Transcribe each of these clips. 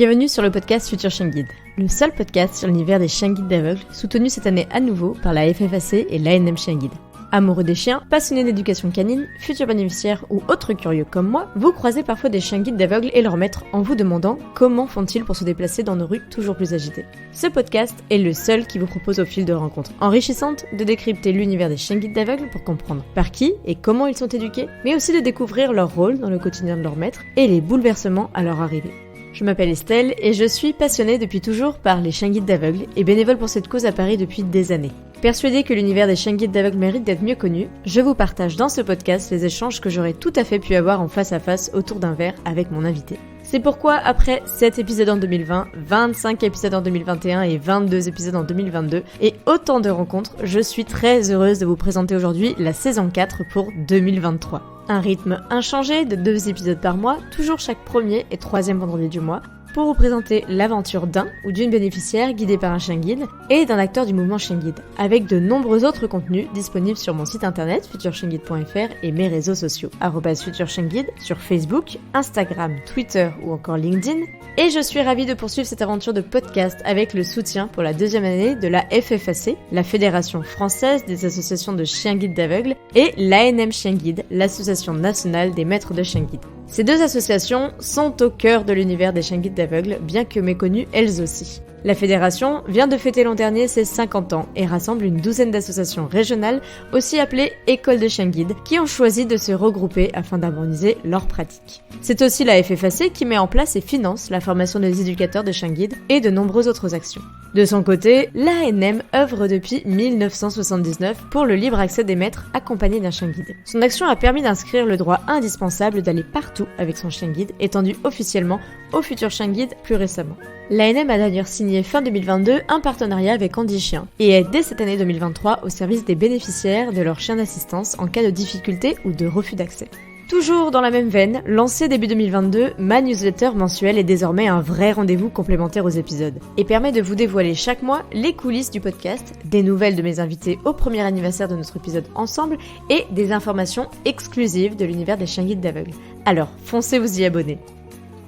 Bienvenue sur le podcast Futur Chien Guide, le seul podcast sur l'univers des chiens guides d'aveugles, soutenu cette année à nouveau par la FFAC et l'ANM Chien Guide. Amoureux des chiens, passionnés d'éducation canine, futurs bénéficiaires ou autres curieux comme moi, vous croisez parfois des chiens guides d'aveugles et leurs maîtres en vous demandant comment font-ils pour se déplacer dans nos rues toujours plus agitées. Ce podcast est le seul qui vous propose au fil de rencontres enrichissantes de décrypter l'univers des chiens guides d'aveugles pour comprendre par qui et comment ils sont éduqués, mais aussi de découvrir leur rôle dans le quotidien de leur maître et les bouleversements à leur arrivée. Je m'appelle Estelle et je suis passionnée depuis toujours par les chiens guides d'aveugles et bénévole pour cette cause à Paris depuis des années. Persuadée que l'univers des chiens guides d'aveugles mérite d'être mieux connu, je vous partage dans ce podcast les échanges que j'aurais tout à fait pu avoir en face à face autour d'un verre avec mon invité. C'est pourquoi, après 7 épisodes en 2020, 25 épisodes en 2021 et 22 épisodes en 2022, et autant de rencontres, je suis très heureuse de vous présenter aujourd'hui la saison 4 pour 2023. Un rythme inchangé de 2 épisodes par mois, toujours chaque premier et troisième vendredi du mois, pour vous présenter l'aventure d'un ou d'une bénéficiaire guidée par un chien guide et d'un acteur du mouvement chien guide, avec de nombreux autres contenus disponibles sur mon site internet futurchienguide.fr et mes réseaux sociaux @futurchienguide sur Facebook, Instagram, Twitter ou encore LinkedIn. Et je suis ravie de poursuivre cette aventure de podcast avec le soutien pour la 2e année de la FFAC, la Fédération française des associations de chiens guides d'aveugles, et l'ANM Chien Guide, l'association nationale des maîtres de chiens guides. Ces deux associations sont au cœur de l'univers des chiens guides d'aveugles, bien que méconnues elles aussi. La fédération vient de fêter l'an dernier ses 50 ans et rassemble une douzaine d'associations régionales, aussi appelées écoles de chiens guides, qui ont choisi de se regrouper afin d'harmoniser leurs pratiques. C'est aussi la FFAC qui met en place et finance la formation des éducateurs de chiens guides et de nombreuses autres actions. De son côté, l'ANM œuvre depuis 1979 pour le libre accès des maîtres accompagnés d'un chien guide. Son action a permis d'inscrire le droit indispensable d'aller partout avec son chien guide, étendu officiellement au futur chien guide plus récemment. L'ANM a d'ailleurs signé fin 2022 un partenariat avec Andy Chien et est dès cette année 2023 au service des bénéficiaires de leur chien d'assistance en cas de difficulté ou de refus d'accès. Toujours dans la même veine, lancée début 2022, ma newsletter mensuelle est désormais un vrai rendez-vous complémentaire aux épisodes et permet de vous dévoiler chaque mois les coulisses du podcast, des nouvelles de mes invités au premier anniversaire de notre épisode ensemble et des informations exclusives de l'univers des chiens guides d'aveugles. Alors, foncez vous y abonner.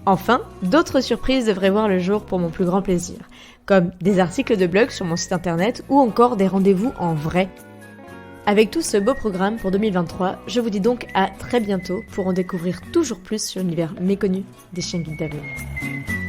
Enfin, d'autres surprises devraient voir le jour pour mon plus grand plaisir, comme des articles de blog sur mon site internet ou encore des rendez-vous en vrai. Avec tout ce beau programme pour 2023, je vous dis donc à très bientôt pour en découvrir toujours plus sur l'univers méconnu des chiens guides d'aveugles.